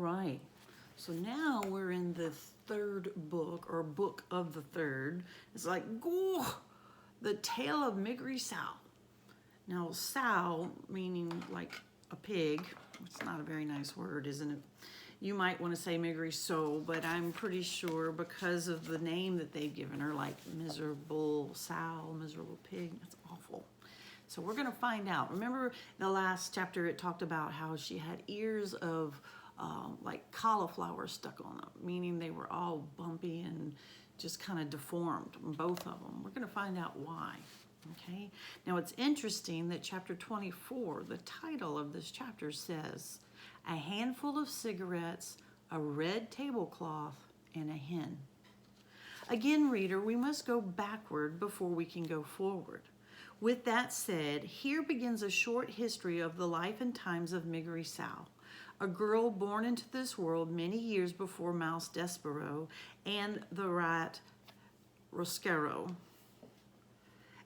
right. So now we're in the third book, or book of the third. It's like, oh, the tale of Migri Sow. Now, sow, meaning like a pig. It's not a very nice word, isn't it? You might want to say Migri Sow, but I'm pretty sure because of the name that they've given her, like miserable sow, miserable pig, that's awful. So we're going to find out. Remember the last chapter, it talked about how she had ears of like cauliflower stuck on them, meaning they were all bumpy and just kind of deformed, both of them. We're going to find out why. Okay. Now it's interesting that chapter 24, the title of this chapter says, a handful of cigarettes, a red tablecloth, and a hen. Again, reader, we must go backward before we can go forward. With that said, here begins a short history of the life and times of Migri Sow, a girl born into this world many years before Mouse Despero and the rat Rosquero.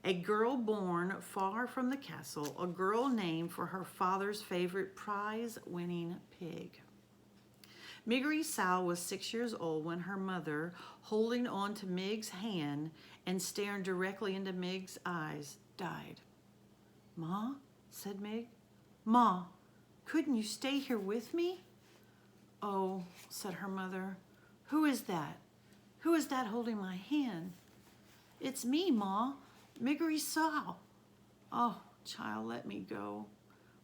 A girl born far from the castle, a girl named for her father's favorite prize-winning pig. Migri Sow was 6 years old when her mother, holding on to Mig's hand and staring directly into Mig's eyes, died. "Ma," said Mig, "Ma, couldn't you stay here with me?" "Oh," said her mother, "who is that? Who is that holding my hand?" "It's me, Ma, Migri Sow." "Oh, child, let me go."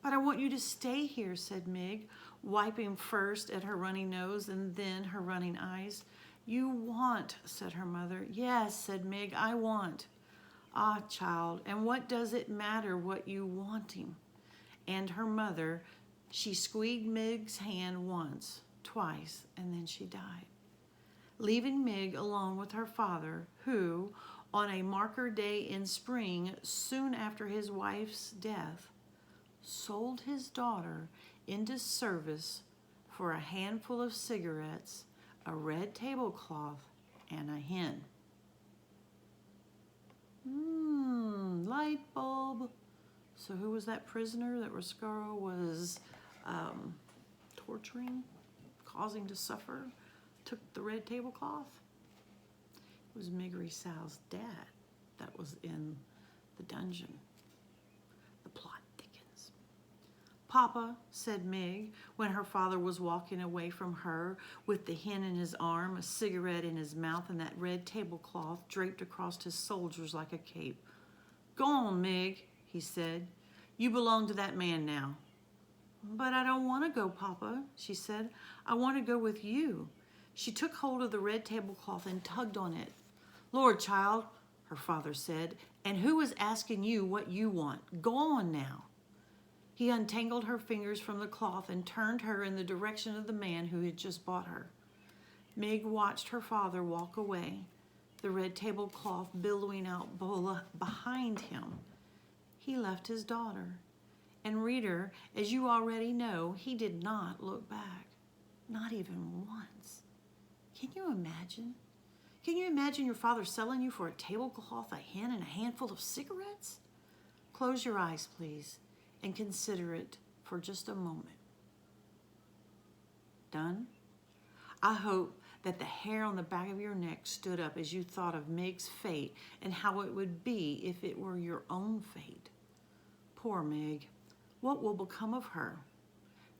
"But I want you to stay here," said Mig, wiping first at her running nose and then her running eyes. "You want," said her mother. "Yes," said Mig, "I want." "Ah, child, and what does it matter what you wanting?" And her mother, she squeezed Mig's hand once, twice, and then she died, leaving Mig alone with her father, who, on a marker day in spring, soon after his wife's death, sold his daughter into service for a handful of cigarettes, a red tablecloth, and a hen. Light bulb. So who was that prisoner that Rosquero was torturing, causing to suffer, took the red tablecloth? It was Migri Sow's dad that was in the dungeon. The plot thickens. "Papa," said Mig, when her father was walking away from her with the hen in his arm, a cigarette in his mouth, and that red tablecloth draped across his shoulders like a cape. "Go on, Mig," he said. "You belong to that man now." "But I don't want to go, Papa," she said. "I want to go with you." She took hold of the red tablecloth and tugged on it. "Lord, child," her father said, "and who is asking you what you want? Go on now." He untangled her fingers from the cloth and turned her in the direction of the man who had just bought her. Mig watched her father walk away, the red tablecloth billowing out behind him. He left his daughter. And reader, as you already know, he did not look back, not even once. Can you imagine? Can you imagine your father selling you for a tablecloth, a hen, and a handful of cigarettes? Close your eyes, please, and consider it for just a moment. Done? I hope that the hair on the back of your neck stood up as you thought of Mig's fate and how it would be if it were your own fate. Poor Mig. What will become of her?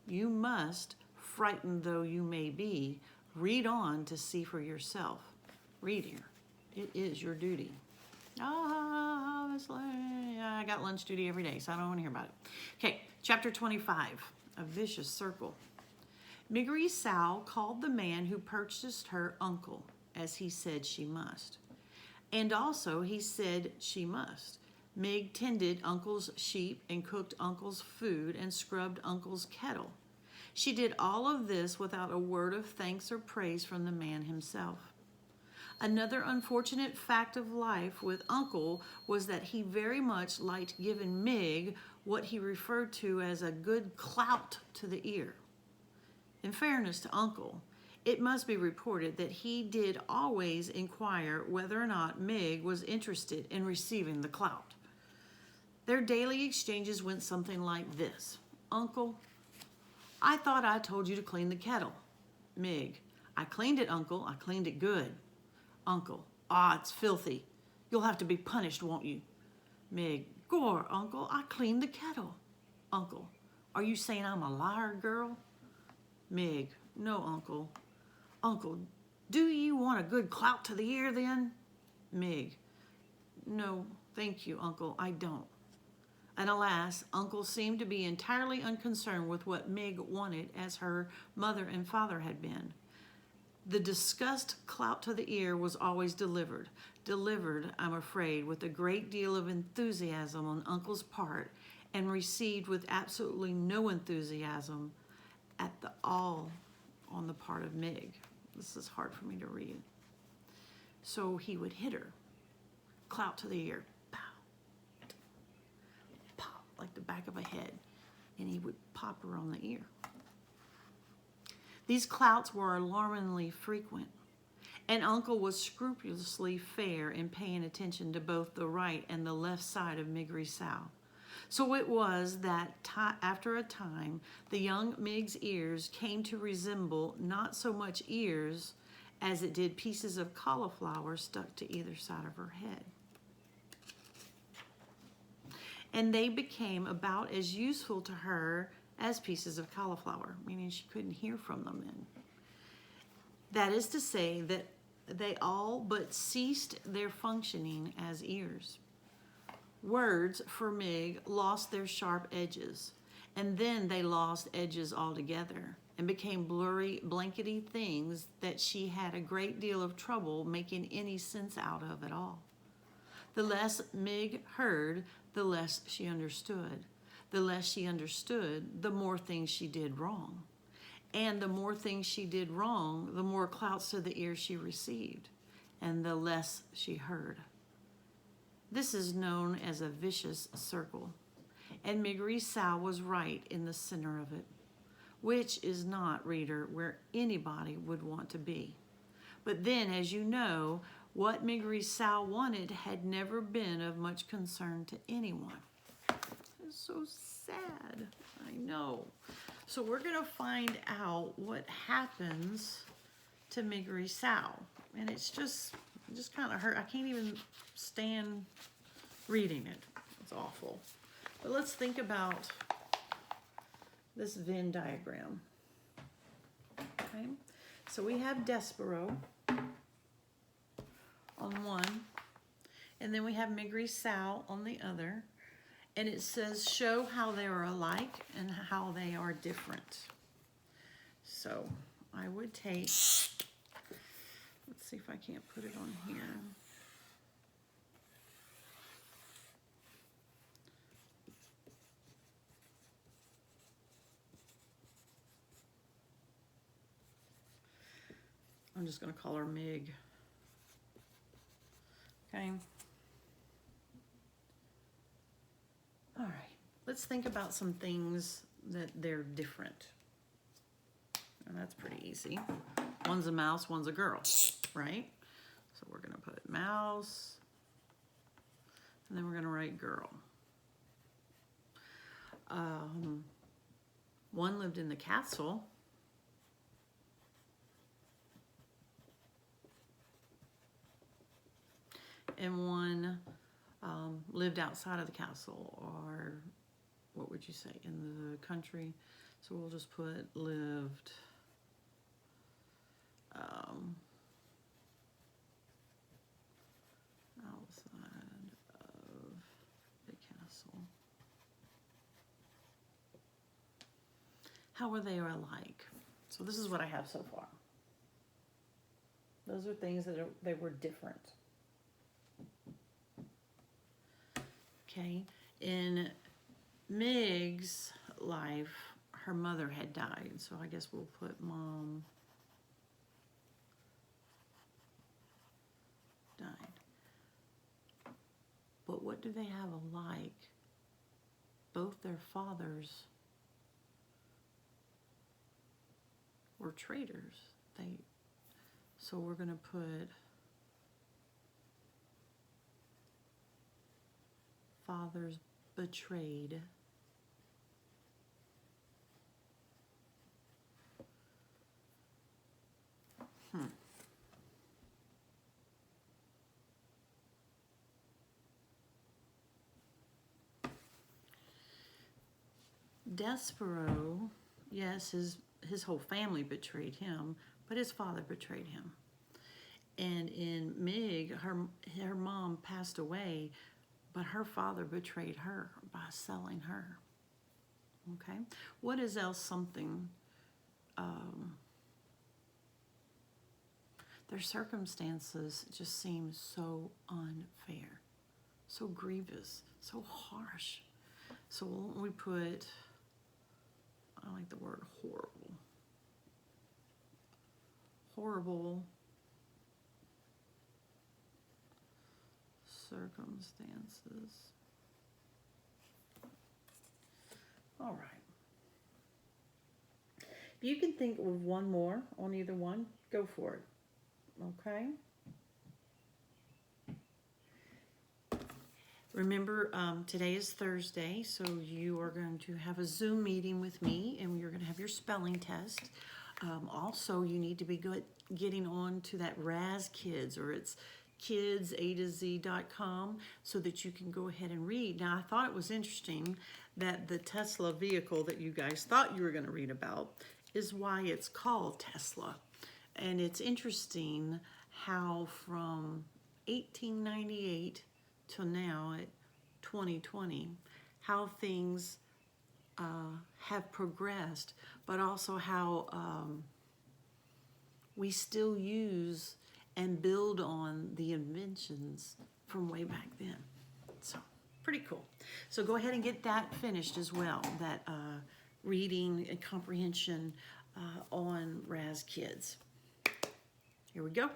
You must, frightened though you may be, read on to see for yourself. Reading, it is your duty. I got lunch duty every day, so I don't want to hear about it. Okay, chapter 25, a vicious circle. Migri Sow called the man who purchased her uncle, as he said she must. And also he said she must. Mig tended Uncle's sheep and cooked Uncle's food and scrubbed Uncle's kettle. She did all of this without a word of thanks or praise from the man himself. Another unfortunate fact of life with Uncle was that he very much liked giving Mig what he referred to as a good clout to the ear. In fairness to Uncle, it must be reported that he did always inquire whether or not Mig was interested in receiving the clout. Their daily exchanges went something like this. "Uncle, I thought I told you to clean the kettle. Mig, I cleaned it, Uncle. I cleaned it good. Uncle, ah, it's filthy. You'll have to be punished, won't you? Mig, Gore, Uncle, I cleaned the kettle. Uncle, are you saying I'm a liar, girl? Mig, no, Uncle. Uncle, do you want a good clout to the ear then? Mig, no, thank you, Uncle, I don't. And alas, Uncle seemed to be entirely unconcerned with what Mig wanted as her mother and father had been. The discussed clout to the ear was always delivered. Delivered, I'm afraid, with a great deal of enthusiasm on Uncle's part, and received with absolutely no enthusiasm at all on the part of Mig. This is hard for me to read. So he would hit her. Clout to the ear. Pow. Pop, like the back of a head. And he would pop her on the ear. These clouts were alarmingly frequent, and Uncle was scrupulously fair in paying attention to both the right and the left side of Migri Sow. So it was that after a time, the young Mig's ears came to resemble not so much ears as it did pieces of cauliflower stuck to either side of her head. And they became about as useful to her as pieces of cauliflower, meaning she couldn't hear from them then. That is to say that they all but ceased their functioning as ears. Words for Mig lost their sharp edges, and then they lost edges altogether and became blurry, blankety things that she had a great deal of trouble making any sense out of at all. The less Mig heard, the less she understood. The less she understood, the more things she did wrong. And the more things she did wrong, the more clouts to the ear she received, and the less she heard. This is known as a vicious circle, and Migri Sow was right in the center of it, which is not, reader, where anybody would want to be. But then, as you know, what Migri Sow wanted had never been of much concern to anyone. It's so sad, I know. So we're gonna find out what happens to Migri Sow. And it just kind of hurt. I can't even stand reading it. It's awful. But let's think about this Venn diagram. Okay, so we have Despero on one, and then we have Migri Sow on the other. And it says, show how they are alike and how they are different. So I would take, let's see if I can't put it on here. I'm just going to call her Mig. Okay. All right, let's think about some things that they're different. And that's pretty easy. One's a mouse, one's a girl, right? So we're gonna put mouse, and then we're gonna write girl. One lived in the castle. And one lived outside of the castle, or what would you say, in the country? So we'll just put lived outside of the castle. How were they alike? So this is what I have so far. Those are things that they were different. Okay, in Mig's life, her mother had died, so I guess we'll put mom died. But what do they have alike? Both their fathers were traitors. So we're going to put fathers betrayed Despero, yes, his whole family betrayed him, but his father betrayed him. And in Mig, her mom passed away, but her father betrayed her by selling her. Okay? What is else something? Their circumstances just seem so unfair, so grievous, so harsh. So we put, I like the word horrible. Horrible circumstances. All right. If you can think of one more on either one, go for it. Okay? Remember, today is Thursday, so you are going to have a Zoom meeting with me, and you're going to have your spelling test. Also, you need to be getting on to that Raz Kids, or it's kidsa2z.com, so that you can go ahead and read. Now, I thought it was interesting that the Tesla vehicle that you guys thought you were going to read about is why it's called Tesla. And it's interesting how from 1898 till now at 2020, how things have progressed, but also how we still use and build on the inventions from way back then. So, pretty cool. So go ahead and get that finished as well, that reading and comprehension on Raz Kids. Here we go.